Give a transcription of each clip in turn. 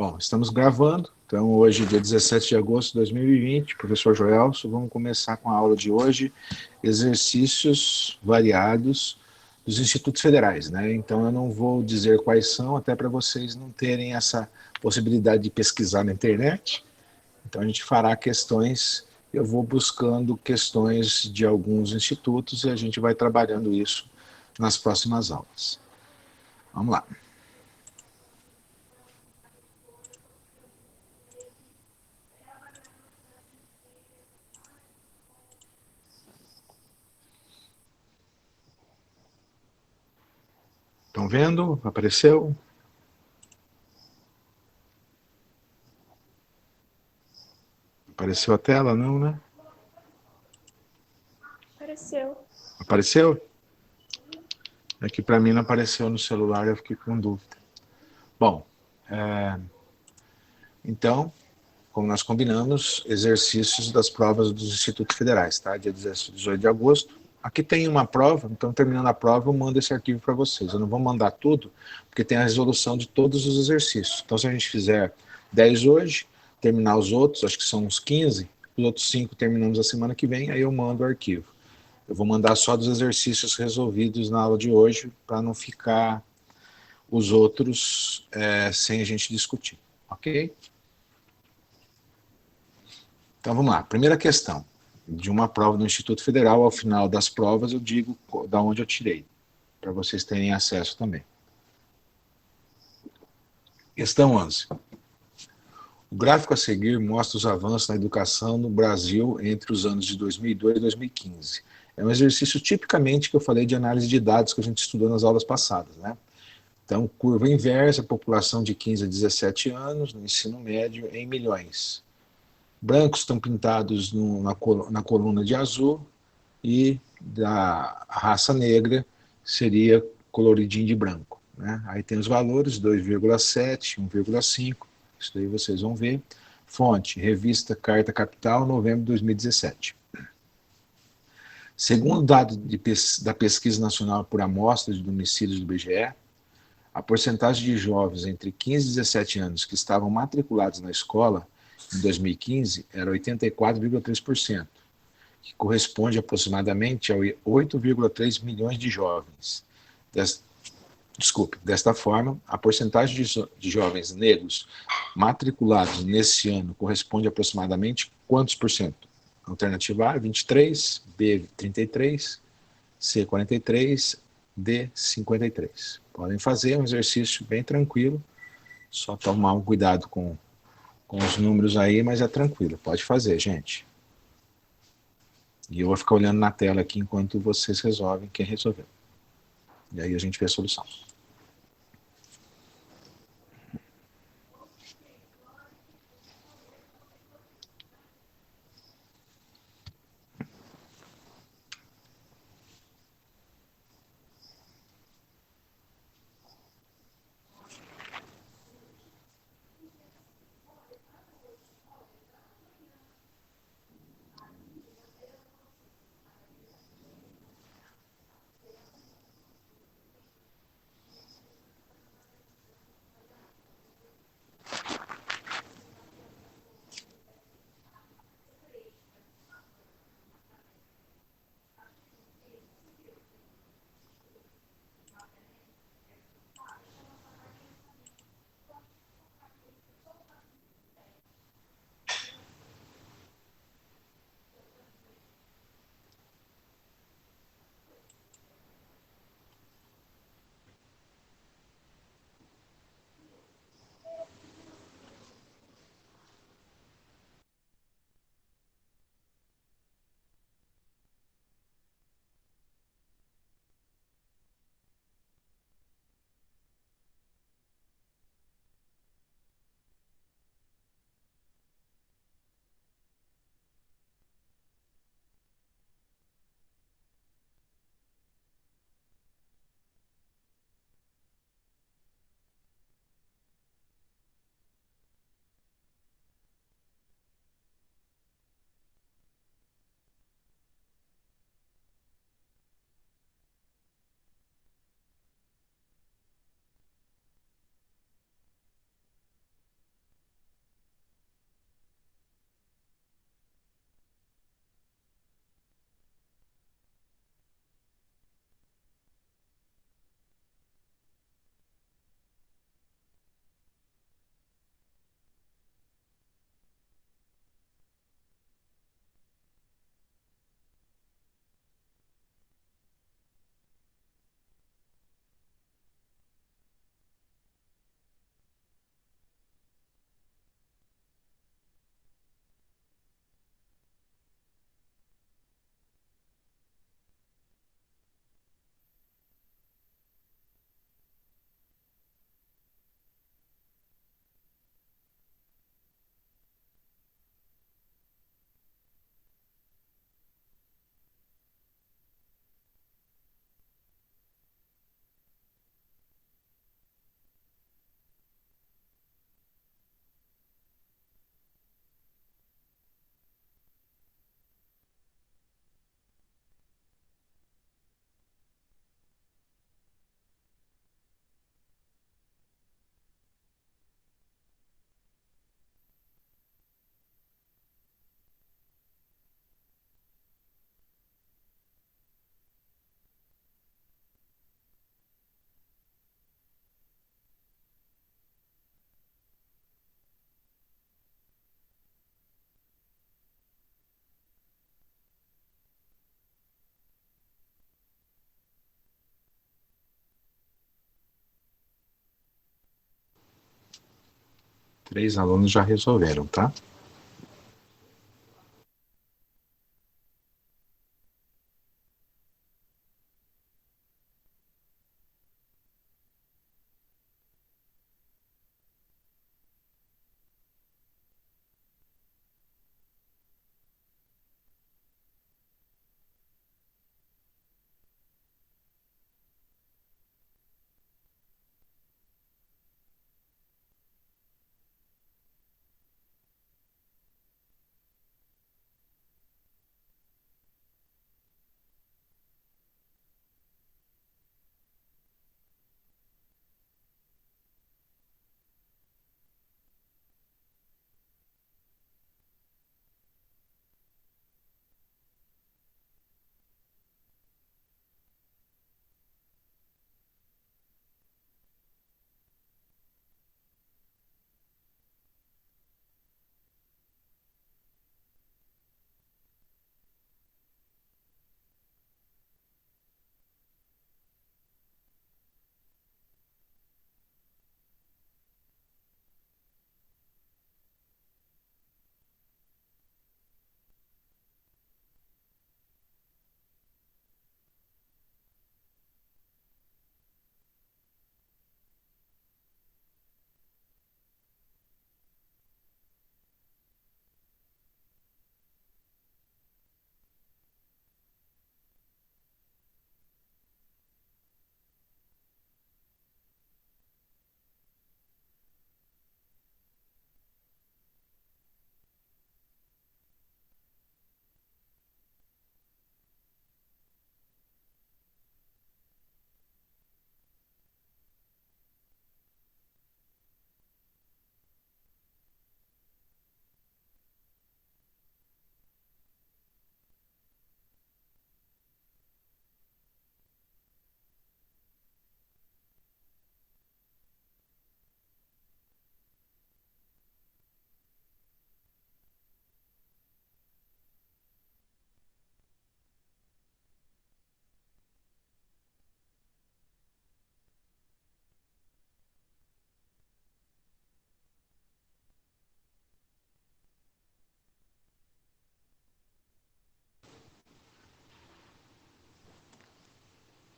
Bom, estamos gravando, então hoje, dia 17 de agosto de 2020, professor Joelso, vamos começar com a aula de hoje, exercícios variados dos institutos federais, né? Então eu não vou dizer quais são, até para vocês não terem essa possibilidade de pesquisar na internet. Então a gente fará questões, eu vou buscando questões de alguns institutos e a gente vai trabalhando isso nas próximas aulas. Vamos lá. Estão vendo? Apareceu? Apareceu a tela? Não, né? Apareceu. Apareceu? É que para mim não apareceu no celular, eu fiquei com dúvida. Bom, então, como nós combinamos, exercícios das provas dos institutos federais, tá? Dia 18 de agosto. Aqui tem uma prova, então terminando a prova eu mando esse arquivo para vocês. Eu não vou mandar tudo, porque tem a resolução de todos os exercícios. Então se a gente fizer 10 hoje, terminar os outros, acho que são uns 15, os outros 5 terminamos a semana que vem, aí eu mando o arquivo. Eu vou mandar só dos exercícios resolvidos na aula de hoje, para não ficar os outros sem a gente discutir, ok? Então vamos lá. Primeira questão de uma prova do Instituto Federal, ao final das provas eu digo da onde eu tirei, para vocês terem acesso também. Questão 11. O gráfico a seguir mostra os avanços na educação no Brasil entre os anos de 2002 e 2015. É um exercício tipicamente que eu falei de análise de dados que a gente estudou nas aulas passadas, né? Então, curva inversa, população de 15 a 17 anos, no ensino médio, em milhões. Brancos estão pintados na coluna de azul e da raça negra seria coloridinho de branco, né? Aí tem os valores, 2,7, 1,5, isso daí vocês vão ver. Fonte, revista Carta Capital, novembro de 2017. Segundo dados da Pesquisa Nacional por Amostra de Domicílios do IBGE, a porcentagem de jovens entre 15 e 17 anos que estavam matriculados na escola em 2015 era 84,3%, que corresponde aproximadamente a 8,3 milhões de jovens. Desta forma, a porcentagem de jovens negros matriculados nesse ano corresponde a aproximadamente quantos por cento? Alternativa A, 23, B, 33, C, 43, D, 53. Podem fazer um exercício bem tranquilo, só tomar um cuidado com os números aí, mas é tranquilo, pode fazer, gente. E eu vou ficar olhando na tela aqui enquanto vocês resolvem, quem resolveu. E aí a gente vê a solução. 3 alunos já resolveram, tá?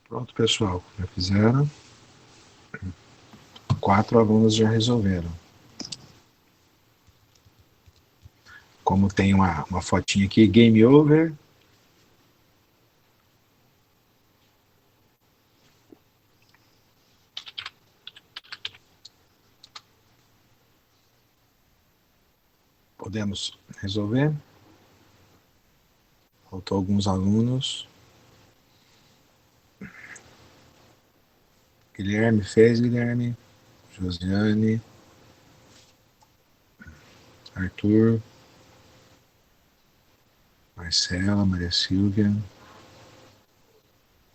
Pronto, pessoal, já fizeram. 4 alunos já resolveram. Como tem uma fotinha aqui, game over. Podemos resolver. Faltou alguns alunos. Guilherme fez, Guilherme. Josiane. Arthur. Marcela, Maria Silvia.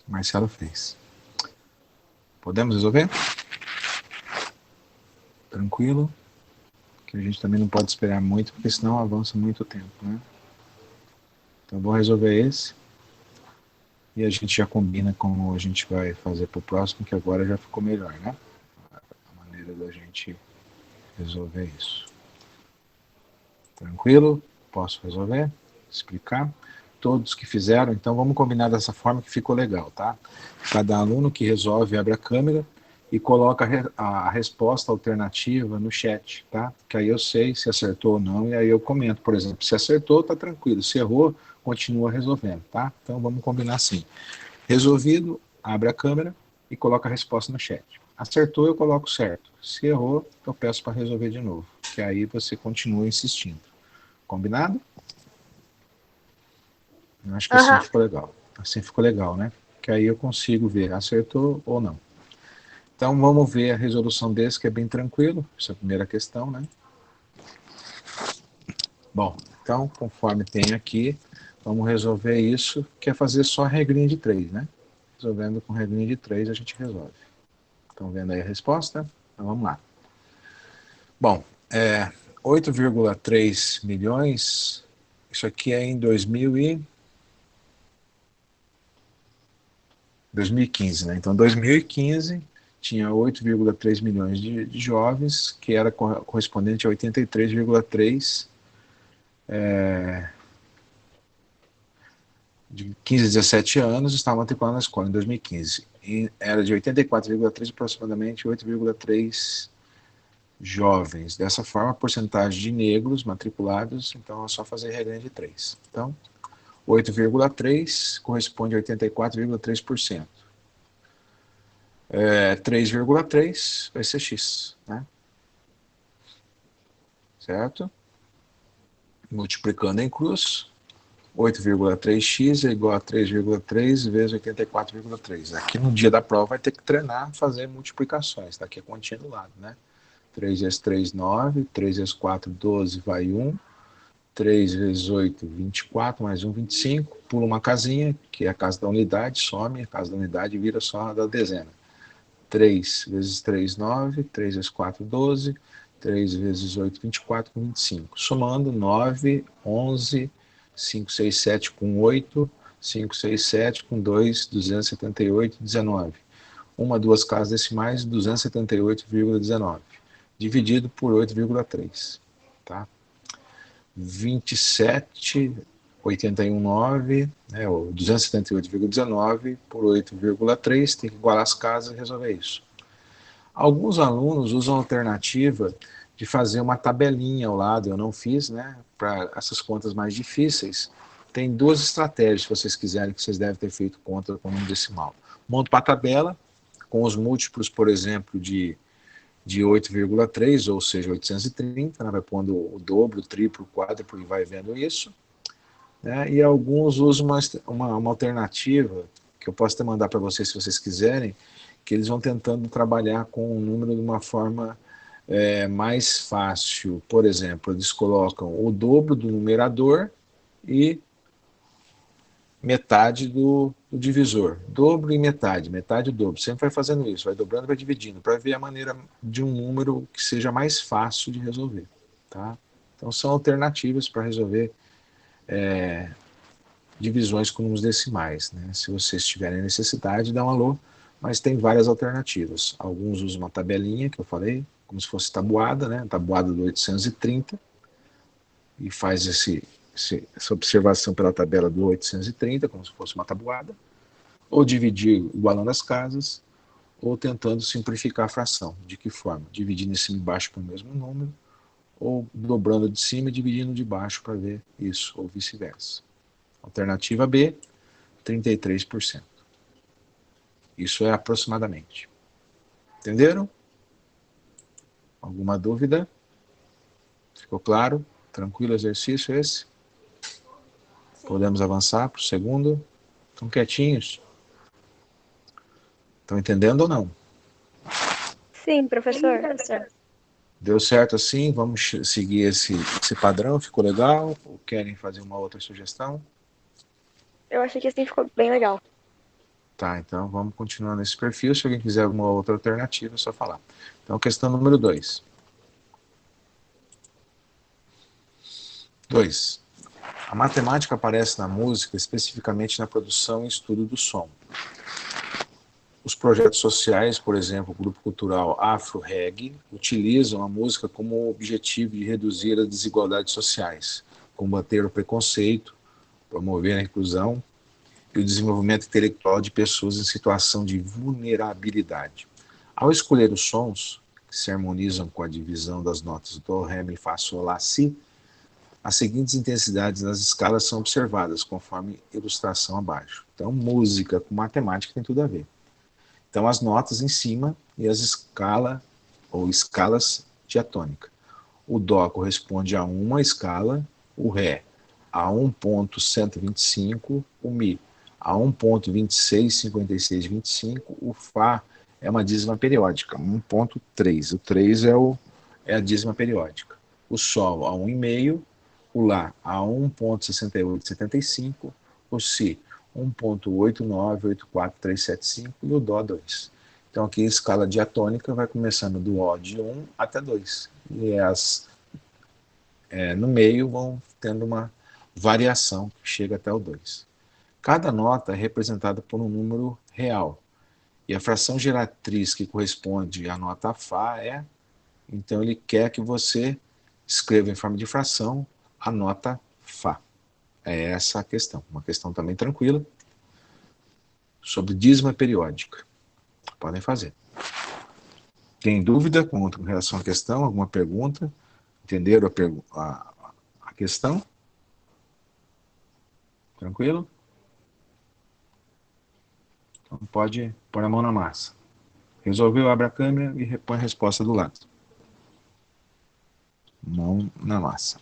Marcela fez. Podemos resolver? Tranquilo? Que a gente também não pode esperar muito, porque senão avança muito tempo, né? Então vou resolver esse. E a gente já combina como a gente vai fazer para o próximo, que agora já ficou melhor, né? A maneira da gente resolver isso. Tranquilo? Posso resolver? Explicar? Todos que fizeram, então vamos combinar dessa forma que ficou legal, tá? Cada aluno que resolve abre a câmera e coloca a resposta alternativa no chat, tá? Que aí eu sei se acertou ou não, e aí eu comento, por exemplo, se acertou, tá tranquilo, se errou, continua resolvendo, tá? Então vamos combinar assim. Resolvido, abre a câmera e coloca a resposta no chat. Acertou, eu coloco certo. Se errou, eu peço para resolver de novo, que aí você continua insistindo. Combinado? Eu acho que assim ficou legal. Assim ficou legal, né? Que aí eu consigo ver, acertou ou não. Então vamos ver a resolução desse, que é bem tranquilo. Essa é a primeira questão, né? Bom, então, conforme tem aqui, vamos resolver isso, que é fazer só a regrinha de 3, né? Resolvendo com regrinha de 3, a gente resolve. Estão vendo aí a resposta? Então vamos lá. Bom, 8,3 milhões, isso aqui é em 2015, né? Então 2015 tinha 8,3 milhões de jovens, que era correspondente a 83,3 de 15 a 17 anos, estavam matriculados na escola em 2015. E era de 84,3 aproximadamente 8,3 jovens. Dessa forma, a porcentagem de negros matriculados, então é só fazer regra de 3. Então, 8,3 corresponde a 84,3%. 3,3 vai ser X, né? Certo? Multiplicando em cruz, 8,3x é igual a 3,3 vezes 84,3. Aqui no dia da prova vai ter que treinar, fazer multiplicações. Está aqui a continha do lado, né? 3 vezes 3, 9. 3 vezes 4, 12, vai 1. 3 vezes 8, 24, mais 1, 25. Pula uma casinha, que é a casa da unidade, some. A casa da unidade vira só a da dezena. 3 vezes 3, 9. 3 vezes 4, 12. 3 vezes 8, 24, com 25. Somando, 9, 11, 5, 6, 7 com 8, 5, 6, 7 com 2, 278, 19. Uma, duas casas decimais, 278,19. Dividido por 8,3. Tá? 27,819, ou 278,19 por 8,3, tem que igualar as casas e resolver isso. Alguns alunos usam a alternativa de fazer uma tabelinha ao lado, eu não fiz, né, para essas contas mais difíceis. Tem duas estratégias, se vocês quiserem, que vocês devem ter feito conta com um decimal. Monto para a tabela, com os múltiplos, por exemplo, de 8,3, ou seja, 830, né, vai pondo o dobro, o triplo, o quádruplo e vai vendo isso. Né, e alguns usam uma alternativa, que eu posso até mandar para vocês se vocês quiserem, que eles vão tentando trabalhar com o número de uma forma mais fácil. Por exemplo, eles colocam o dobro do numerador e metade do divisor. Dobro e metade, metade e dobro. Sempre vai fazendo isso, vai dobrando e vai dividindo, para ver a maneira de um número que seja mais fácil de resolver. Tá? Então são alternativas para resolver divisões com números decimais. Né? Se vocês tiverem necessidade, dá um alô, mas tem várias alternativas. Alguns usam uma tabelinha, que eu falei, como se fosse tabuada, né? Tabuada do 830, e faz essa observação pela tabela do 830, como se fosse uma tabuada, ou dividir igualando as casas, ou tentando simplificar a fração. De que forma? Dividindo em cima e embaixo para o mesmo número, ou dobrando de cima e dividindo de baixo para ver isso, ou vice-versa. Alternativa B, 33%. Isso é aproximadamente. Entenderam? Alguma dúvida? Ficou claro? Tranquilo o exercício esse? Sim. Podemos avançar para o segundo? Estão quietinhos? Estão entendendo ou não? Sim, professor. Deu certo assim? Vamos seguir esse padrão? Ficou legal? Ou querem fazer uma outra sugestão? Eu achei que assim ficou bem legal. Tá, então vamos continuar nesse perfil. Se alguém quiser alguma outra alternativa, é só falar. Então, questão número 2. 2. A matemática aparece na música, especificamente na produção e estudo do som. Os projetos sociais, por exemplo, o grupo cultural Afro-Reg, utilizam a música como objetivo de reduzir as desigualdades sociais, combater o preconceito, promover a inclusão e o desenvolvimento intelectual de pessoas em situação de vulnerabilidade. Ao escolher os sons, que se harmonizam com a divisão das notas do, ré, mi, fá, sol, lá, si, as seguintes intensidades nas escalas são observadas, conforme ilustração abaixo. Então, música com matemática tem tudo a ver. Então, as notas em cima e as escalas ou escalas diatônicas. O dó corresponde a uma escala, o ré a 1.125, o mi a 1.265625, o fá é uma dízima periódica, 1.3. O 3 é a dízima periódica. O sol a 1,5, o lá a 1.68875, o si 1.8984375 e o dó 2. Então aqui a escala diatônica vai começando do ó de 1 até 2. E no meio vão tendo uma variação que chega até o 2. Cada nota é representada por um número real E a fração geratriz que corresponde à nota Fá é, então ele quer que você escreva em forma de fração a nota Fá. É essa a questão. Uma questão também tranquila sobre dízima periódica. Podem fazer. Tem dúvida com relação à questão? Alguma pergunta? Entenderam a questão? Tranquilo? Então pode pôr a mão na massa. Resolveu, abre a câmera e repõe a resposta do lado. Mão na massa.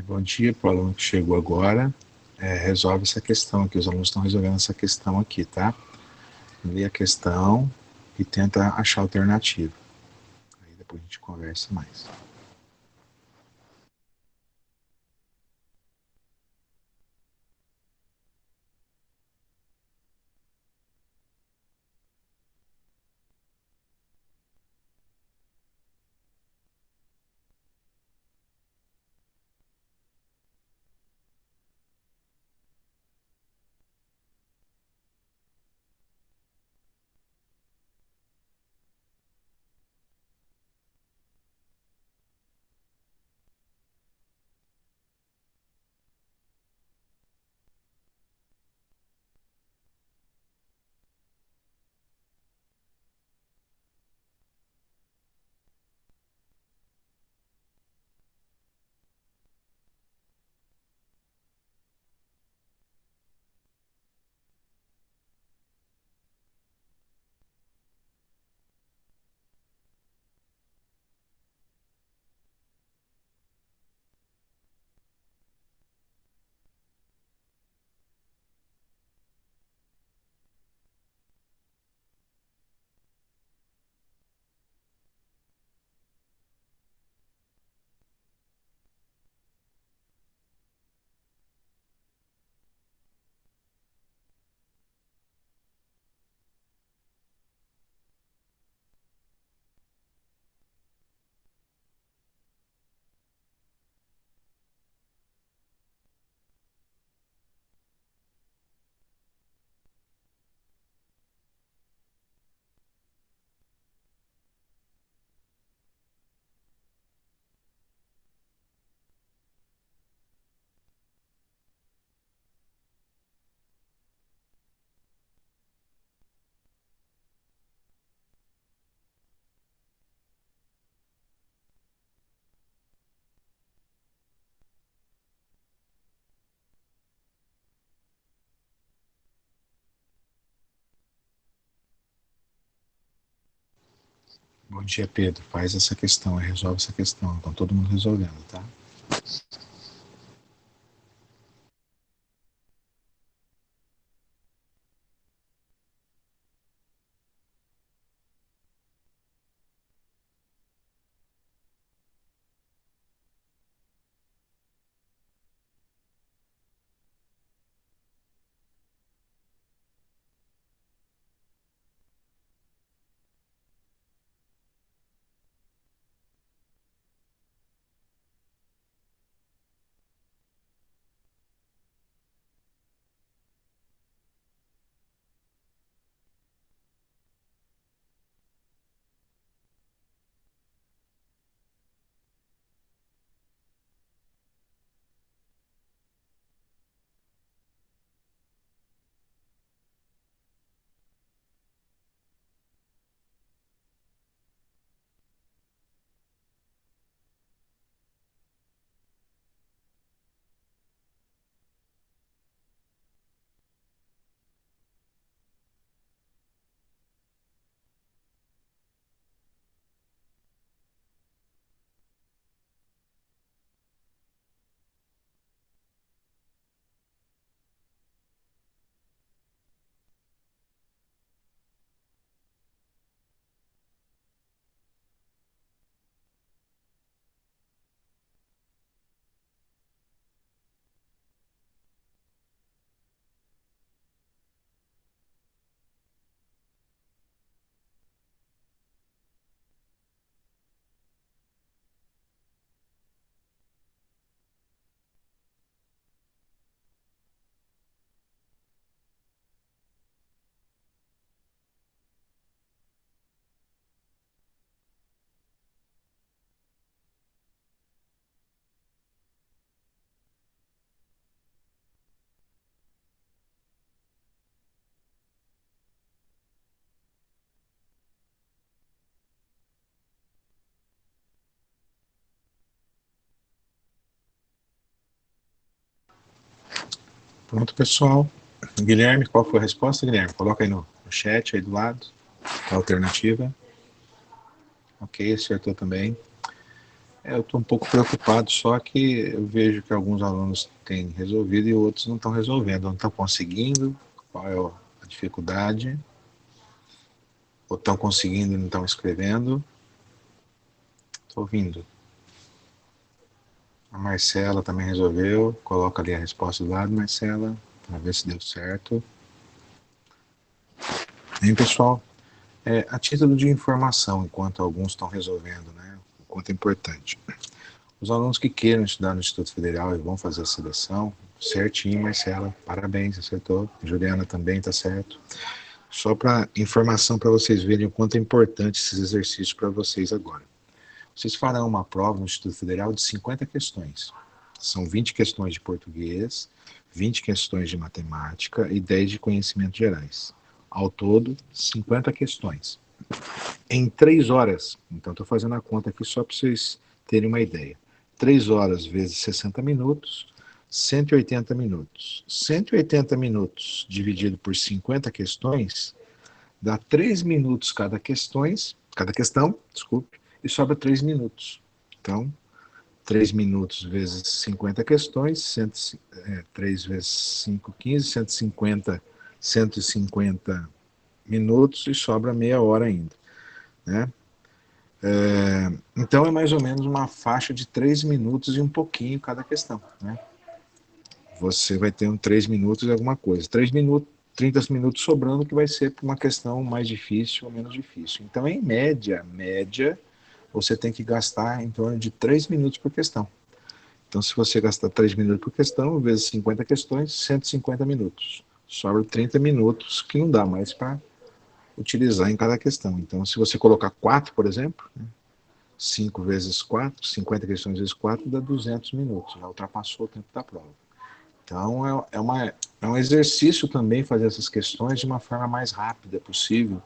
Bom dia para o aluno que chegou agora. Resolve essa questão aqui. Os alunos estão resolvendo essa questão aqui, tá? Lê a questão e tenta achar a alternativa. Aí depois a gente conversa mais. Bom dia, Pedro. Faz essa questão, resolve essa questão. Então, todo mundo resolvendo, tá? Pronto, pessoal. Guilherme, qual foi a resposta, Guilherme? Coloca aí no chat, aí do lado, a alternativa. Ok, acertou também. Eu estou um pouco preocupado, só que eu vejo que alguns alunos têm resolvido e outros não estão resolvendo, não estão conseguindo. Qual é a dificuldade? Ou estão conseguindo e não estão escrevendo? Estou ouvindo. A Marcela também resolveu. Coloca ali a resposta do lado, Marcela, para ver se deu certo. Bem, pessoal, a título de informação, enquanto alguns estão resolvendo, né? O quanto é importante. Os alunos que queiram estudar no Instituto Federal e vão fazer a seleção, certinho, Marcela, parabéns, acertou. Juliana também está certo. Só para informação para vocês verem o quanto é importante esses exercícios para vocês agora. Vocês farão uma prova no Instituto Federal de 50 questões. São 20 questões de português, 20 questões de matemática e 10 de conhecimentos gerais. Ao todo, 50 questões. Em 3 horas, então estou fazendo a conta aqui só para vocês terem uma ideia. 3 horas vezes 60 minutos, 180 minutos. 180 minutos dividido por 50 questões dá 3 minutos cada questão, desculpe, e sobra 3 minutos. Então, 3 minutos vezes 50 questões, 3 vezes 5, 15, 150 minutos e sobra meia hora ainda. Né? Então é mais ou menos uma faixa de 3 minutos e um pouquinho cada questão. Né? Você vai ter 3 minutos e alguma coisa. 3 minutos, 30 minutos sobrando que vai ser para uma questão mais difícil ou menos difícil. Então, em média, você tem que gastar em torno de 3 minutos por questão. Então, se você gastar 3 minutos por questão, vezes 50 questões, 150 minutos. Sobra 30 minutos que não dá mais para utilizar em cada questão. Então, se você colocar 4, por exemplo, 5 vezes 4, 50 questões vezes 4, dá 200 minutos. Já ultrapassou o tempo da prova. Então, é um exercício também fazer essas questões de uma forma mais rápida possível,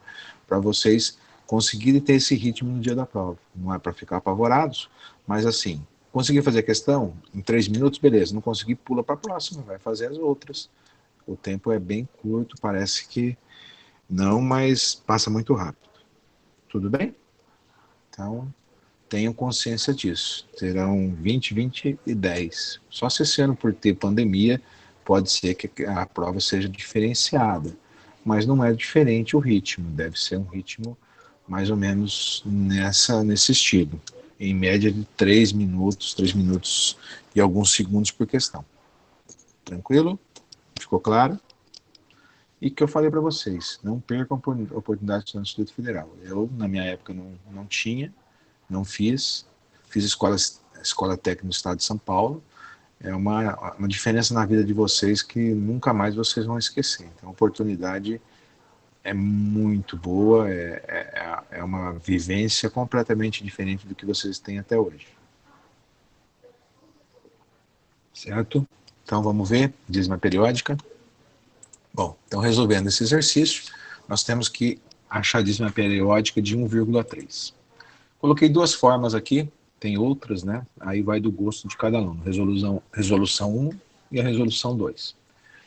para vocês conseguirem ter esse ritmo no dia da prova. Não é para ficar apavorados, mas assim, conseguir fazer a questão em 3 minutos, beleza. Não conseguir, pula para a próxima, vai fazer as outras. O tempo é bem curto, parece que não, mas passa muito rápido. Tudo bem? Então, tenham consciência disso. Terão 20, 20 e 10. Só se esse ano, por ter pandemia, pode ser que a prova seja diferenciada. Mas não é diferente o ritmo. Deve ser um ritmo mais ou menos nesse estilo. Em média de 3 minutos e alguns segundos por questão. Tranquilo? Ficou claro? E que eu falei para vocês, não percam a oportunidade de estudar no Instituto Federal. Eu, na minha época, não tinha, não fiz escola técnica no estado de São Paulo. É uma diferença na vida de vocês que nunca mais vocês vão esquecer. Então, a oportunidade é muito boa, é uma vivência completamente diferente do que vocês têm até hoje. Certo? Então, vamos ver, dízima periódica. Bom, então, resolvendo esse exercício, nós temos que achar a dízima periódica de 1,3. Coloquei duas formas aqui, tem outras, né? Aí vai do gosto de cada aluno. Resolução 1 e a resolução 2.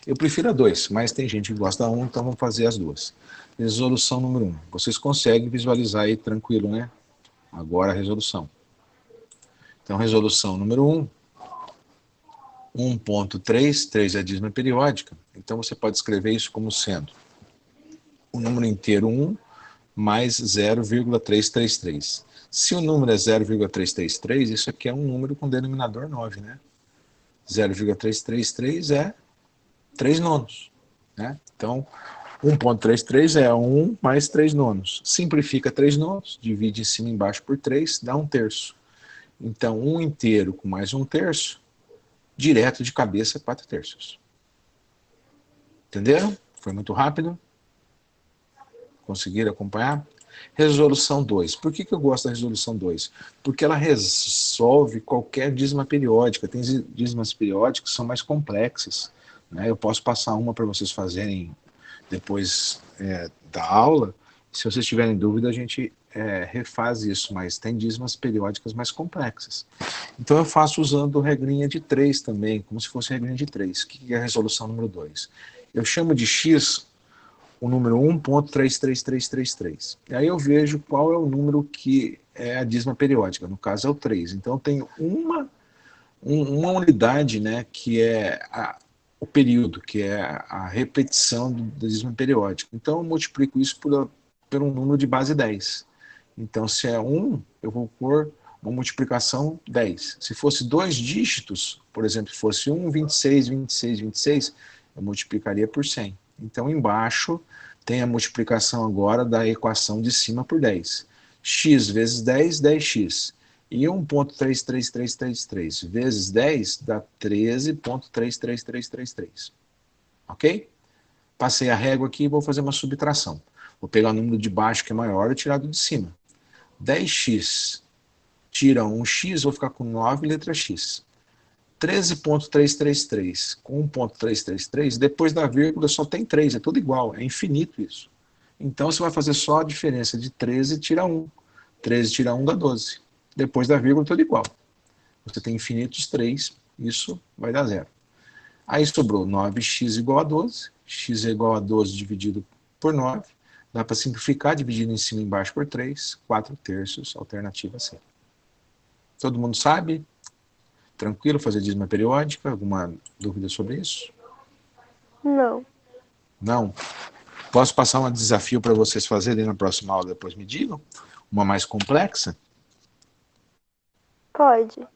Eu prefiro a 2, mas tem gente que gosta da 1, então vamos fazer as duas. Resolução número 1. Vocês conseguem visualizar aí tranquilo, né? Agora a resolução. Então, resolução número 1. 1.3, 3 é a dízima periódica. Então, você pode escrever isso como sendo o número inteiro 1 mais 0,333. Se o número é 0,333, isso aqui é um número com denominador 9, né? 0,333 é 3 nonos, né? Então, 1.33 é 1 mais 3 nonos. Simplifica 3 nonos, divide em cima e embaixo por 3, dá 1/3. Então, 1 inteiro com mais 1/3, direto de cabeça, 4/3. Entenderam? Foi muito rápido? Conseguiram acompanhar? Resolução 2. Por que eu gosto da resolução 2? Porque ela resolve qualquer dízima periódica. Tem dízimas periódicas que são mais complexas, né? Eu posso passar uma para vocês fazerem depois da aula. Se vocês tiverem dúvida, a gente refaz isso, mas tem dízimas periódicas mais complexas. Então eu faço usando regrinha de 3 também, como se fosse regrinha de 3. O que é a resolução número 2? Eu chamo de X o número 1.33333. E aí eu vejo qual é o número que é a dízima periódica, no caso é o 3. Então eu tenho uma unidade, né, que é o período, que é a repetição da dízima periódica. Então eu multiplico isso por um número de base 10. Então se é 1, eu vou pôr uma multiplicação 10. Se fosse 2 dígitos, por exemplo, se fosse 1, 26, 26, 26, eu multiplicaria por 100. Então, embaixo tem a multiplicação agora da equação de cima por 10. X vezes 10, 10x. E 1.33333 vezes 10 dá 13.33333. Ok? Passei a régua aqui e vou fazer uma subtração. Vou pegar o número de baixo, que é maior, e tirar do de cima. 10x tira 1x, vou ficar com 9 letra x. 13.333 com 1.333, depois da vírgula só tem 3, é tudo igual, é infinito isso. Então você vai fazer só a diferença de 13 tira 1. 13 tira 1 dá 12. Depois da vírgula tudo igual. Você tem infinitos 3, isso vai dar 0. Aí sobrou 9x igual a 12, x é igual a 12 dividido por 9, dá para simplificar, dividindo em cima e embaixo por 3, 4/3, alternativa C. Todo mundo sabe? Tranquilo fazer dízima periódica? Alguma dúvida sobre isso? Não. Não? Posso passar um desafio para vocês fazerem na próxima aula, depois me digam? Uma mais complexa? Pode.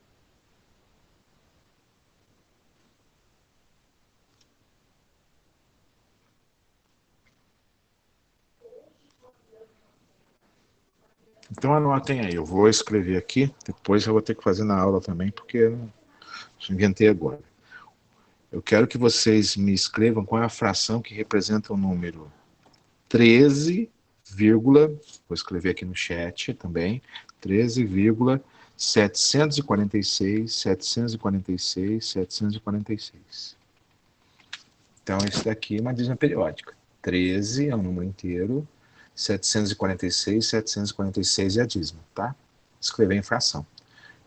Então anotem aí, eu vou escrever aqui, depois eu vou ter que fazer na aula também, porque eu inventei agora. Eu quero que vocês me escrevam qual é a fração que representa o número 13, vou escrever aqui no chat também, 13,746. Então, esse daqui é uma dízima periódica. 13 é um número inteiro, 746 é a dízima, tá? Escrever em fração.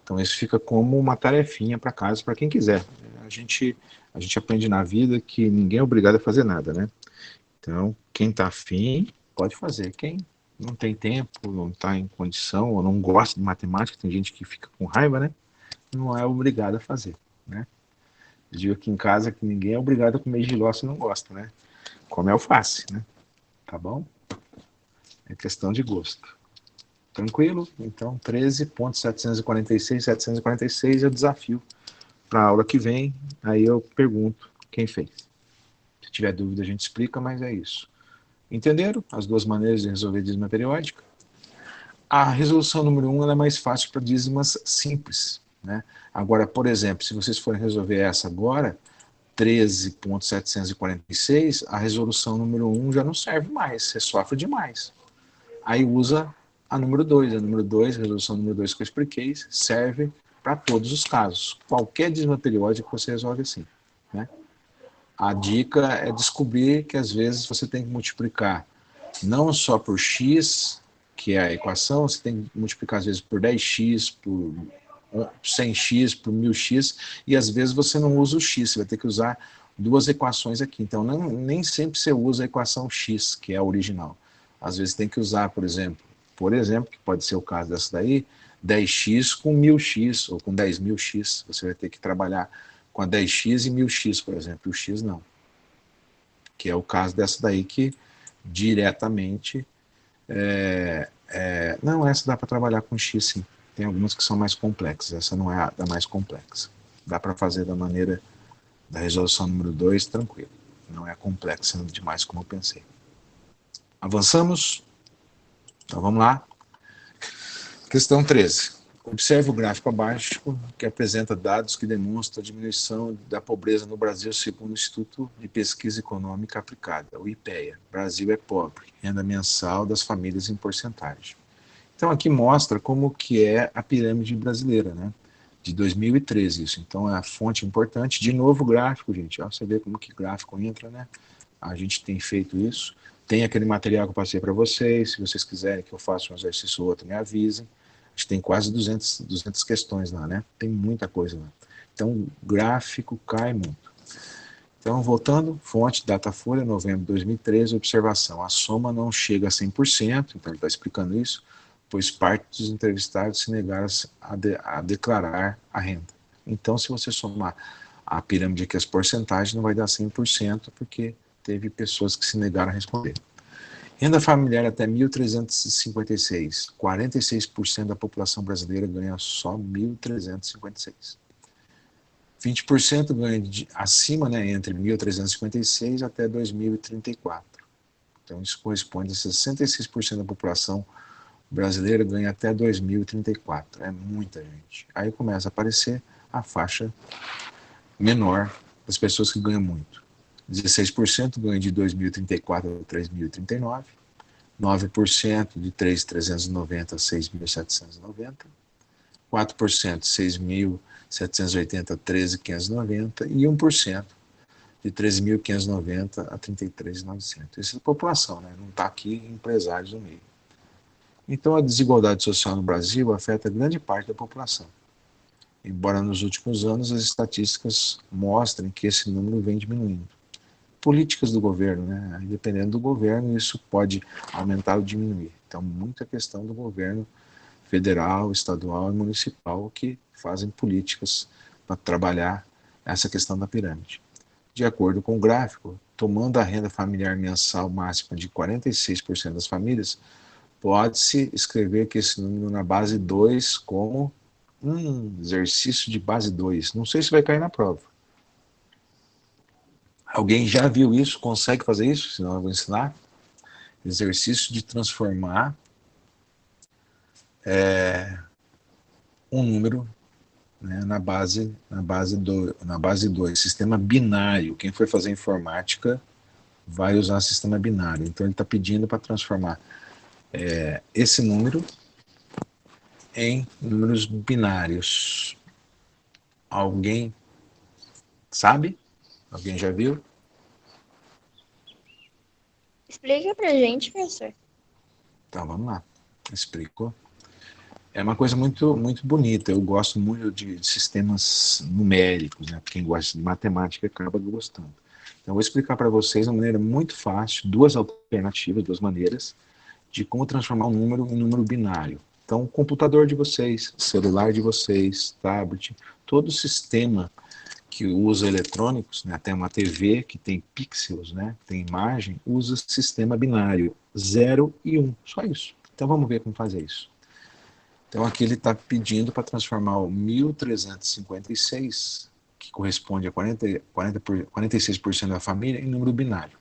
Então, isso fica como uma tarefinha para casa, para quem quiser. A gente aprende na vida que ninguém é obrigado a fazer nada, né? Então, quem está afim, pode fazer. Quem não tem tempo, não está em condição, ou não gosta de matemática, tem gente que fica com raiva, né? Não é obrigado a fazer, né? Eu digo aqui em casa que ninguém é obrigado a comer jiló se não gosta, né? Come alface, né? Tá bom? É questão de gosto. Tranquilo? Então, 13.746, 746 é o desafio para a aula que vem. Aí eu pergunto quem fez. Se tiver dúvida, a gente explica, mas é isso. Entenderam as duas maneiras de resolver dízima periódica? A resolução número 1 ela é mais fácil para dízimas simples, né? Agora, por exemplo, se vocês forem resolver essa agora, 13.746, a resolução número 1 já não serve mais, você sofre demais. Aí usa a número 2. A número 2, a resolução número 2 que eu expliquei, serve para todos os casos. Qualquer dízima periódica você resolve assim, né? A dica é descobrir que às vezes você tem que multiplicar não só por x, que é a equação, você tem que multiplicar às vezes por 10x, por 100x, por 1000x, e às vezes você não usa o x, você vai ter que usar duas equações aqui. Então, nem sempre você usa a equação x, que é a original. Às vezes tem que usar, por exemplo, que pode ser o caso dessa daí, 10x com 1000x, ou com 10.000x. Você vai ter que trabalhar com a 10x e 1000x, por exemplo, e o x não. Que é o caso dessa daí que diretamente não, essa dá para trabalhar com X sim. Tem algumas que são mais complexas, essa não é a mais complexa. Dá para fazer da maneira da resolução número 2, tranquilo. Não é complexa demais como eu pensei. Avançamos? Então vamos lá. Questão 13. Observe o gráfico abaixo, que apresenta dados que demonstram a diminuição da pobreza no Brasil segundo o Instituto de Pesquisa Econômica Aplicada, o IPEA. Brasil é pobre, renda mensal das famílias em porcentagem. Então aqui mostra como que é a pirâmide brasileira, né? De 2013 isso. Então é a fonte importante. De novo o gráfico, gente. Ó, você vê como que gráfico entra, né? A gente tem feito isso. Tem aquele material que eu passei para vocês. Se vocês quiserem que eu faça um exercício ou outro, me avisem. A gente tem quase 200 questões lá, né? Tem muita coisa lá. Então o gráfico cai muito. Então, voltando, fonte, Datafolha, novembro de 2013, observação. A soma não chega a 100%, então ele está explicando isso, pois parte dos entrevistados se negaram a declarar a renda. Então, se você somar a pirâmide aqui, as porcentagens, não vai dar 100%, porque teve pessoas que se negaram a responder. Renda familiar até 1.356. 46% da população brasileira ganha só 1.356. 20% ganha acima, né, entre 1.356 até 2.034. Então, isso corresponde a 66% da população brasileira ganha até 2034. É muita gente. Aí começa a aparecer a faixa menor das pessoas que ganham muito. 16% ganha de 2.034 a 3.039. 9% de 3.390 a 6.790. 4% 6.780 a 13.590. E 1% de 13.590 a 33.900. Isso é a população, né? Não está aqui empresários no meio. Então, a desigualdade social no Brasil afeta grande parte da população. Embora nos últimos anos as estatísticas mostrem que esse número vem diminuindo. Políticas do governo, né? Dependendo do governo, isso pode aumentar ou diminuir. Então, muita questão do governo federal, estadual e municipal que fazem políticas para trabalhar essa questão da pirâmide. De acordo com o gráfico, tomando a renda familiar mensal máxima de 46% das famílias, pode-se escrever que esse número na base 2 como um exercício de base 2. Não sei se vai cair na prova. Alguém já viu isso? Consegue fazer isso? Senão eu vou ensinar. Exercício de transformar um número, né, na base 2, sistema binário. Quem for fazer informática vai usar sistema binário. Então ele está pedindo para transformar esse número em números binários. Alguém sabe? Alguém já viu? Explica pra gente, professor. Então vamos lá. Explico. É uma coisa muito, muito bonita. Eu gosto muito de sistemas numéricos, né? Quem gosta de matemática acaba gostando. Então, eu vou explicar para vocês de uma maneira muito fácil, duas alternativas, duas maneiras, de como transformar um número em número binário. Então, o computador de vocês, celular de vocês, tablet, todo sistema que usa eletrônicos, né, até uma TV que tem pixels, né, tem imagem, usa sistema binário, 0 e 1, só isso. Então vamos ver como fazer isso. Então aqui ele está pedindo para transformar o 1356, que corresponde a 46% da família, em número binário.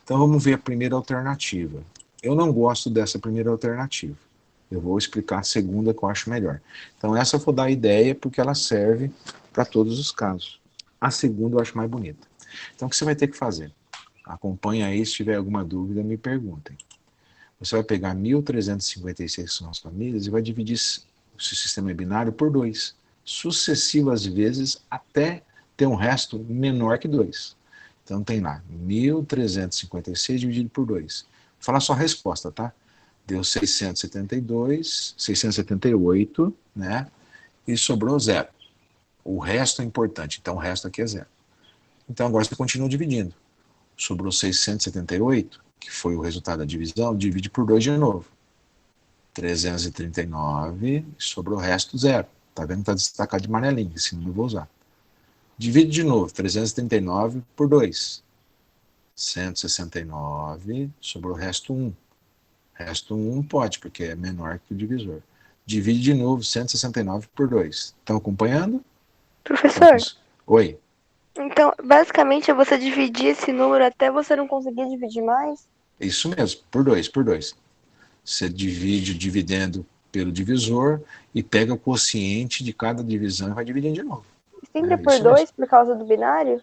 Então vamos ver a primeira alternativa. Eu não gosto dessa primeira alternativa. Eu vou explicar a segunda que eu acho melhor. Então essa eu vou dar a ideia porque ela serve para todos os casos. A segunda eu acho mais bonita. Então o que você vai ter que fazer? Acompanha aí, se tiver alguma dúvida, me perguntem. Você vai pegar 1356, que são as famílias, e vai dividir o sistema binário por 2, sucessivas vezes até ter um resto menor que 2. Então tem lá 1356 dividido por 2. Vou falar só a resposta, tá? Deu 678, né? E sobrou 0. O resto é importante, então o resto aqui é 0. Então agora você continua dividindo. Sobrou 678, que foi o resultado da divisão, divide por 2 de novo. 339, sobrou o resto 0. Tá vendo que está destacado de amarelinho, esse número eu vou usar. Divide de novo, 339 por 2. 169, sobrou o resto 1. Resto 1 pode, porque é menor que o divisor. Divide de novo, 169 por 2. Estão acompanhando? Professor, Oi. então, basicamente é você dividir esse número até você não conseguir dividir mais? Isso mesmo, por 2, por 2. Você divide o dividendo pelo divisor e pega o quociente de cada divisão e vai dividindo de novo. Sempre por 2 por causa do binário?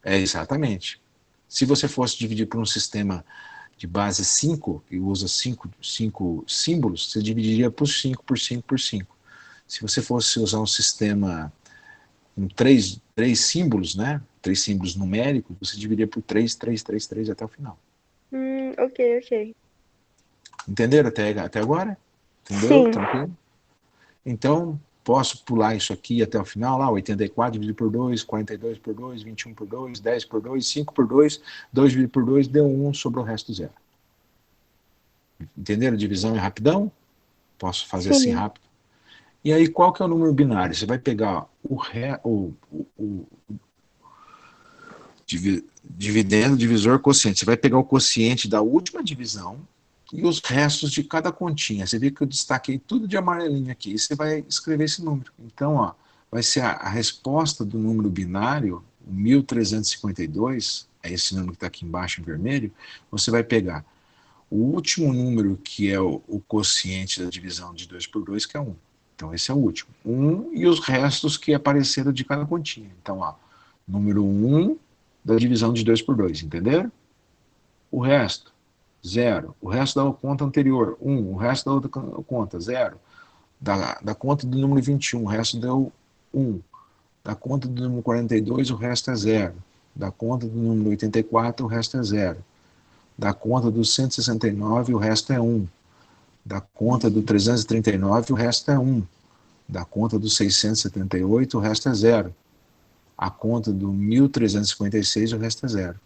É, exatamente. Se você fosse dividir por um sistema de base 5, e usa 5 símbolos, você dividiria por 5, por 5, por 5. Se você fosse usar um sistema com 3 símbolos, né? 3 símbolos numéricos, você dividiria por 3, 3, 3, 3 até o final. Ok. Entenderam até agora? Entendeu? Sim. Tranquilo? Então, posso pular isso aqui até o final, lá, 84 dividido por 2, 42 por 2, 21 por 2, 10 por 2, 5 por 2, 2 dividido por 2, deu 1, sobrou o resto 0. Entenderam? Divisão é rapidão? Posso fazer assim rápido? E aí, qual que é o número binário? Você vai pegar dividendo, divisor, quociente. Você vai pegar o quociente da última divisão e os restos de cada continha. Você vê que eu destaquei tudo de amarelinho aqui. E você vai escrever esse número. Então, ó, vai ser a resposta do número binário, 1352, é esse número que está aqui embaixo em vermelho. Você vai pegar o último número, que é o quociente da divisão de 2 por 2, que é 1. Então, esse é o último. 1 e os restos que apareceram de cada continha. Então, ó, número 1 da divisão de 2 por 2, entenderam? O resto, 0. O resto da conta anterior, 1. O resto da outra conta, 0. Da conta do número 21, o resto deu 1. Da conta do número 42, o resto é 0. Da conta do número 84, o resto é 0. Da conta do 169, o resto é 1. Da conta do 339, o resto é 1. Da conta do 678, o resto é 0. A conta do 1356, o resto é 0.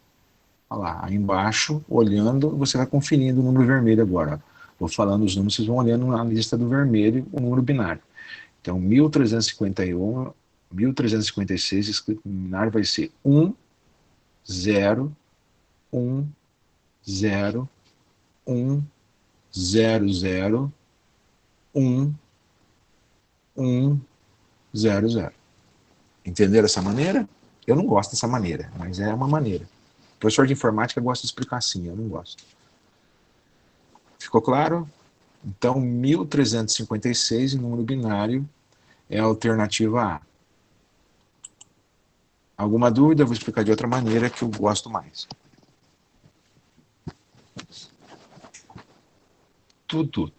Olha lá, aí embaixo, olhando, você vai conferindo o número vermelho agora. Vou falando os números, vocês vão olhando na lista do vermelho o número binário. Então, 1351, 1356, escrito no binário, vai ser 1, 0, 1, 0, 1, 0, 0, 1, 1, 0, 0. Entenderam essa maneira? Eu não gosto dessa maneira, mas é uma maneira. O professor de informática gosta de explicar assim, eu não gosto. Ficou claro? Então, 1356, em número binário, é a alternativa A. Alguma dúvida? Eu vou explicar de outra maneira que eu gosto mais.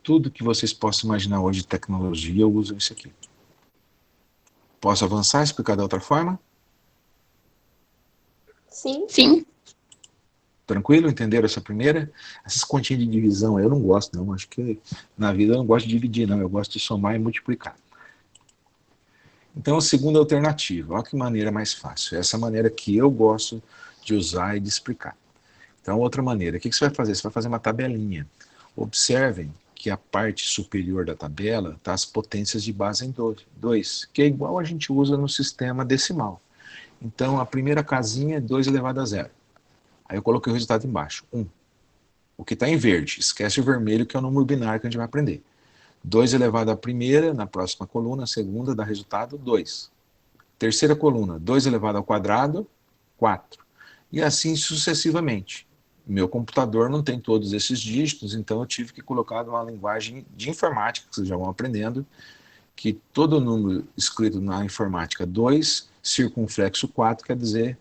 Tudo que vocês possam imaginar hoje de tecnologia, eu uso isso aqui. Posso avançar e explicar da outra forma? Sim. Tranquilo? Entenderam essa primeira? Essas continhas de divisão eu não gosto, não. Acho que na vida eu não gosto de dividir, não. Eu gosto de somar e multiplicar. Então, a segunda alternativa. Olha que maneira mais fácil. Essa maneira que eu gosto de usar e de explicar. Então, outra maneira. O que você vai fazer? Você vai fazer uma tabelinha. Observem que a parte superior da tabela está as potências de base em 2, que é igual a gente usa no sistema decimal. Então, a primeira casinha é 2 elevado a 0. Aí eu coloquei o resultado embaixo, 1. O que está em verde, esquece o vermelho, que é o número binário que a gente vai aprender. 2 elevado à primeira, na próxima coluna, a segunda dá resultado 2. Terceira coluna, 2 elevado ao quadrado, 4. E assim sucessivamente. Meu computador não tem todos esses dígitos, então eu tive que colocar numa linguagem de informática, que vocês já vão aprendendo, que todo número escrito na informática 2, circunflexo 4, quer dizer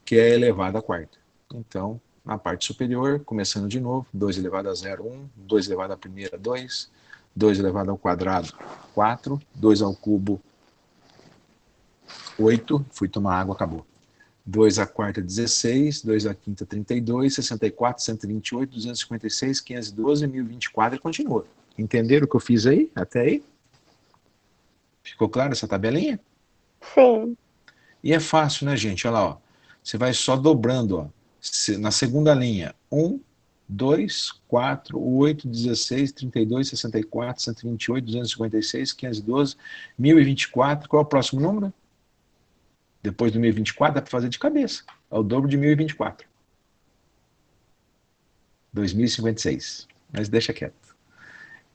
que é elevado à quarta. Então, na parte superior, começando de novo, 2 elevado a 0, 1, 2 elevado à primeira, 2, 2 elevado ao quadrado, 4, 2 ao cubo, 8, fui tomar água, acabou. 2 à quarta, 16, 2 à quinta, 32, 64, 128, 256, 512, 1024 e continua. Entenderam o que eu fiz aí? Até aí? Ficou claro essa tabelinha? Sim. E é fácil, né, gente? Olha lá, ó. Você vai só dobrando, ó. Na segunda linha, 1, 2, 4, 8, 16, 32, 64, 128, 256, 512, 1024. Qual é o próximo número? Depois do 1024, dá para fazer de cabeça. É o dobro de 1024. 2056. Mas deixa quieto.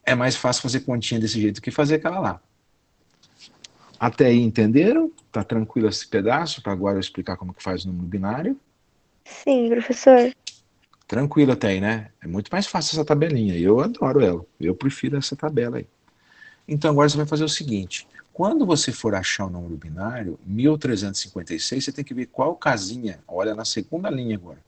É mais fácil fazer continha desse jeito que fazer aquela lá. Até aí entenderam? Tá tranquilo esse pedaço? Para agora eu explicar como que faz o número binário? Sim, professor. Tranquilo até aí, né? É muito mais fácil essa tabelinha. Eu adoro ela. Eu prefiro essa tabela aí. Então agora você vai fazer o seguinte. Quando você for achar o número binário, 1356, você tem que ver qual casinha, olha na segunda linha agora,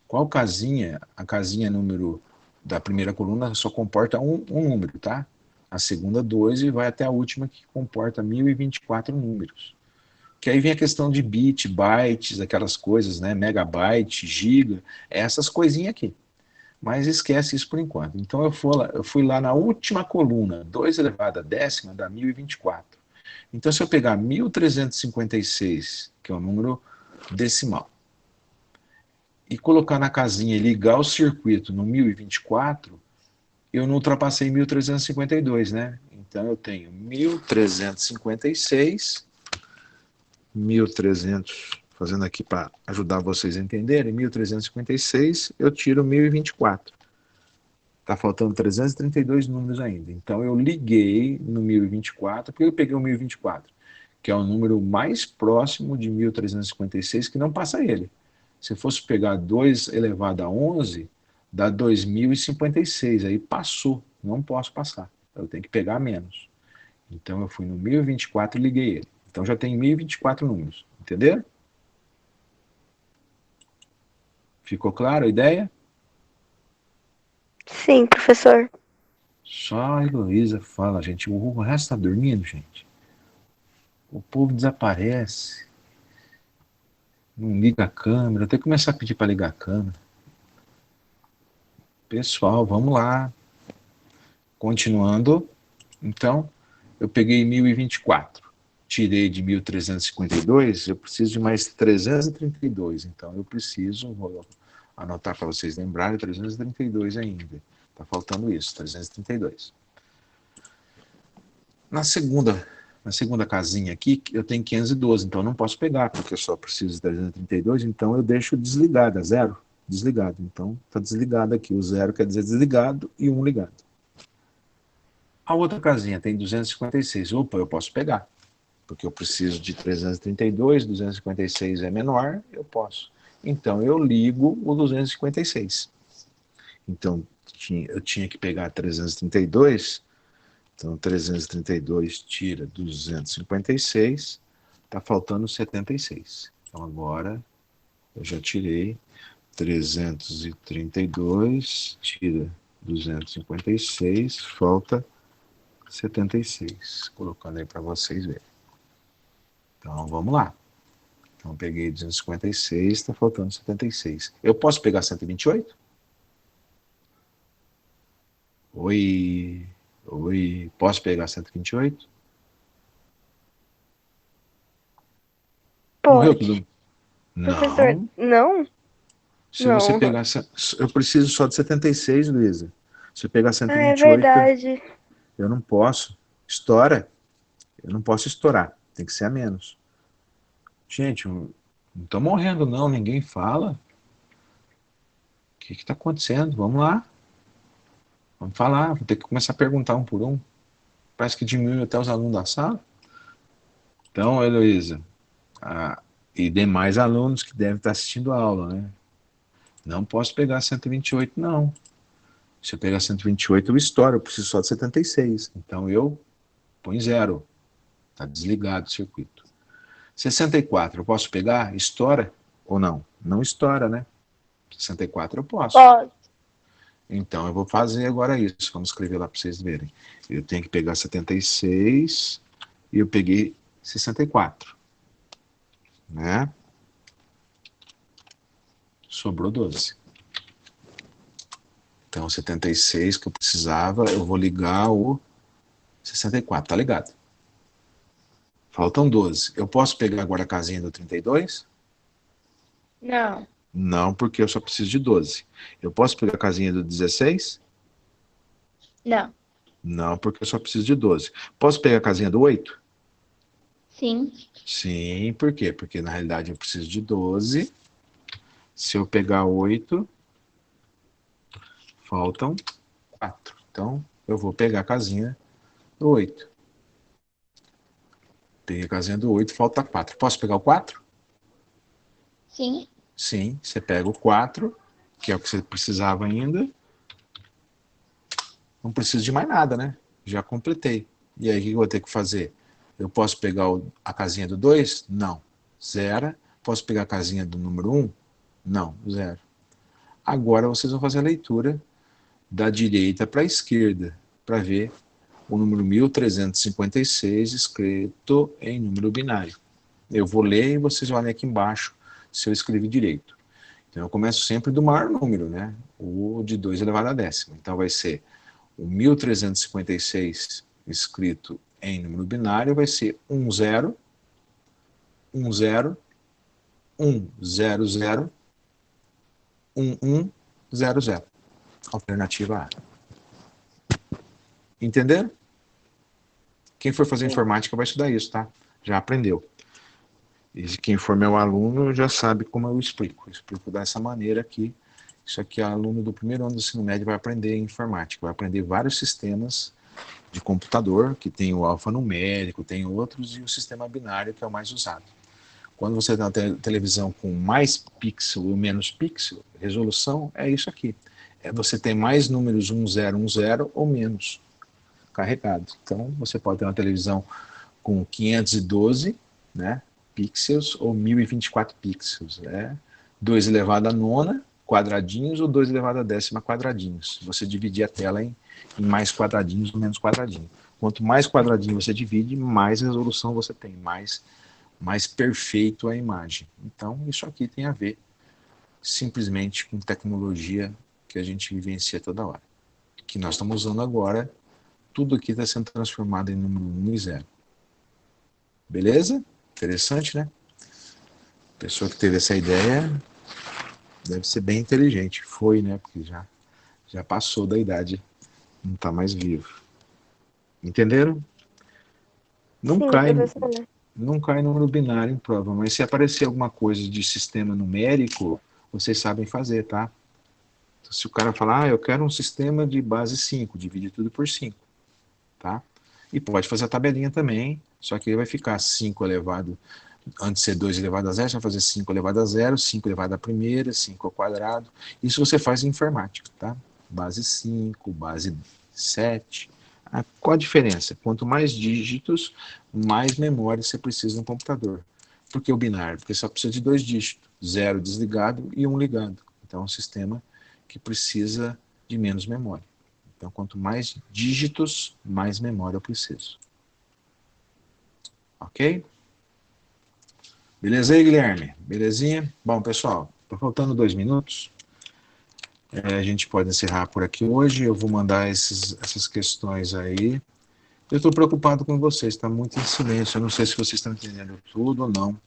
qual casinha, a casinha número da primeira coluna só comporta um número, tá? A segunda, 2, e vai até a última que comporta 1024 números. Que aí vem a questão de bit, bytes, aquelas coisas, né? Megabyte, giga, essas coisinhas aqui. Mas esquece isso por enquanto. Então eu fui lá na última coluna, 2 elevado a décima dá 1024. Então, se eu pegar 1356, que é o número decimal, e colocar na casinha e ligar o circuito no 1024, eu não ultrapassei 1352, né? Então, eu tenho 1356, 1300, fazendo aqui para ajudar vocês a entenderem, 1356, eu tiro 1024. Está faltando 332 números ainda. Então, eu liguei no 1024, porque eu peguei o 1024, que é o número mais próximo de 1356, que não passa ele. Se fosse pegar 2 elevado a 11, dá 2056, aí passou, não posso passar, eu tenho que pegar menos. Então eu fui no 1024 e liguei ele. Então já tem 1024 números, entenderam? Ficou claro a ideia? Sim, professor. Só a Heloísa fala, gente, o resto tá dormindo, gente. O povo desaparece. Não liga a câmera, tem que começar a pedir para ligar a câmera. Pessoal, vamos lá. Continuando. Então, eu peguei 1024. Tirei de 1352, eu preciso de mais 332. Então, eu preciso, vou anotar para vocês lembrarem, 332 ainda. Está faltando isso, 332. Na segunda casinha aqui, eu tenho 512, então eu não posso pegar, porque eu só preciso de 332, então eu deixo desligado, é zero, desligado. Então está desligado aqui, o zero quer dizer desligado e um ligado. A outra casinha tem 256, opa, eu posso pegar, porque eu preciso de 332, 256 é menor, eu posso. Então eu ligo o 256. Então eu tinha que pegar 332. Então, 332 tira 256, está faltando 76. Então, agora eu já tirei 332, tira 256, falta 76. Colocando aí para vocês verem. Então, vamos lá. Então, peguei 256, está faltando 76. Eu posso pegar 128? Oi... Oi, posso pegar 128? Morreu Pode. tudo? Professor, Não. não? Se você Não. pegar... Eu preciso só de 76, Luísa. Se eu pegar Ah, é 128, verdade. eu não posso. Estoura. Eu não posso estourar. Tem que ser a menos. Gente, eu não tô morrendo não, ninguém fala. O que está acontecendo? Vamos lá. Vamos falar. Vou ter que começar a perguntar um por um. Parece que diminuiu até os alunos da sala. Então, Heloísa, e demais alunos que devem estar assistindo a aula, né? Não posso pegar 128, não. Se eu pegar 128, eu estouro. Eu preciso só de 76. Então, eu ponho zero. Está desligado o circuito. 64, eu posso pegar? Estoura ou não? Não estoura, né? 64 eu posso. Pode. Então eu vou fazer agora isso. Vamos escrever lá para vocês verem. Eu tenho que pegar 76 e eu peguei 64. Né? Sobrou 12. Então 76 que eu precisava, eu vou ligar o 64, tá ligado? Faltam 12. Eu posso pegar agora a casinha do 32? Não. Não, porque eu só preciso de 12. Eu posso pegar a casinha do 16? Não. Não, porque eu só preciso de 12. Posso pegar a casinha do 8? Sim. Sim, por quê? Porque na realidade eu preciso de 12. Se eu pegar 8, faltam 4. Então eu vou pegar a casinha do 8. Peguei a casinha do 8, falta 4. Posso pegar o 4? Sim. Sim, você pega o 4, que é o que você precisava ainda. Não preciso de mais nada, né? Já completei. E aí o que eu vou ter que fazer? Eu posso pegar a casinha do 2? Não. Zero. Posso pegar a casinha do número 1? Não, zero. Agora vocês vão fazer a leitura da direita para a esquerda, para ver o número 1356 escrito em número binário. Eu vou ler e vocês olhem aqui embaixo se eu escrevi direito. Então eu começo sempre do maior número, né? O de 2 elevado a décima. Então vai ser o 1356 escrito em número binário, vai ser 10, 10, 100, 1100. Alternativa A. Entenderam? Quem for fazer Sim. informática vai estudar isso, tá? Já aprendeu. E quem for meu aluno já sabe como eu explico. Eu explico dessa maneira aqui. Isso aqui é aluno do primeiro ano do ensino médio vai aprender informática, vai aprender vários sistemas de computador, que tem o alfanumérico, tem outros, e o sistema binário, que é o mais usado. Quando você tem uma televisão com mais pixel ou menos pixel, resolução é isso aqui. É você tem mais números 1010 ou menos carregados. Então, você pode ter uma televisão com 512, né, pixels ou 1024 pixels. 2 elevado a nona quadradinhos ou 2 elevado a décima quadradinhos. Você dividir a tela em mais quadradinhos ou menos quadradinhos. Quanto mais quadradinho você divide, mais resolução você tem, mais perfeito a imagem. Então, isso aqui tem a ver simplesmente com tecnologia que a gente vivencia toda hora. Que nós estamos usando agora, tudo aqui está sendo transformado em número 1 e 0. Beleza? Interessante, né? A pessoa que teve essa ideia deve ser bem inteligente. Foi, né? Porque já passou da idade, não está mais vivo. Entenderam? Não Sim, cai, professora. não cai número binário em prova, mas se aparecer alguma coisa de sistema numérico, vocês sabem fazer, tá? Então, se o cara falar, eu quero um sistema de base 5, divide tudo por 5, tá? E pode fazer a tabelinha também, só que ele vai ficar 5 elevado, antes de ser 2 elevado a 0, você vai fazer 5 elevado a 0, 5 elevado a primeira, 5 ao quadrado. Isso você faz em informática, tá? Base 5, base 7. Qual a diferença? Quanto mais dígitos, mais memória você precisa no computador. Por que o binário? Porque só precisa de 2 dígitos, 0 desligado e 1 ligado. Então é um sistema que precisa de menos memória. Então, quanto mais dígitos, mais memória eu preciso. Ok? Beleza aí, Guilherme? Belezinha? Bom, pessoal, tá faltando 2 minutos. A gente pode encerrar por aqui hoje. Eu vou mandar essas questões aí. Eu estou preocupado com vocês, está muito em silêncio. Eu não sei se vocês estão entendendo tudo ou não.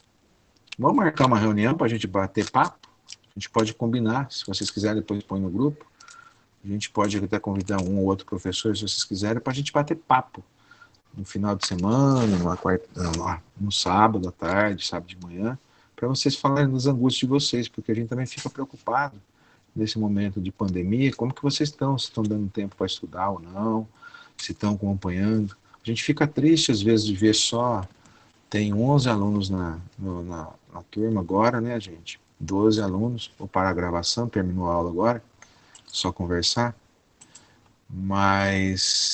Vamos marcar uma reunião para a gente bater papo? A gente pode combinar, se vocês quiserem, depois põe no grupo. A gente pode até convidar um ou outro professor, se vocês quiserem, para a gente bater papo no final de semana, no sábado à tarde, sábado de manhã, para vocês falarem das angústias de vocês, porque a gente também fica preocupado nesse momento de pandemia, como que vocês estão, se estão dando tempo para estudar ou não, se estão acompanhando. A gente fica triste às vezes de ver só, tem 11 alunos na turma agora, né, gente? 12 alunos, vou parar a gravação, terminou a aula agora, só conversar, mas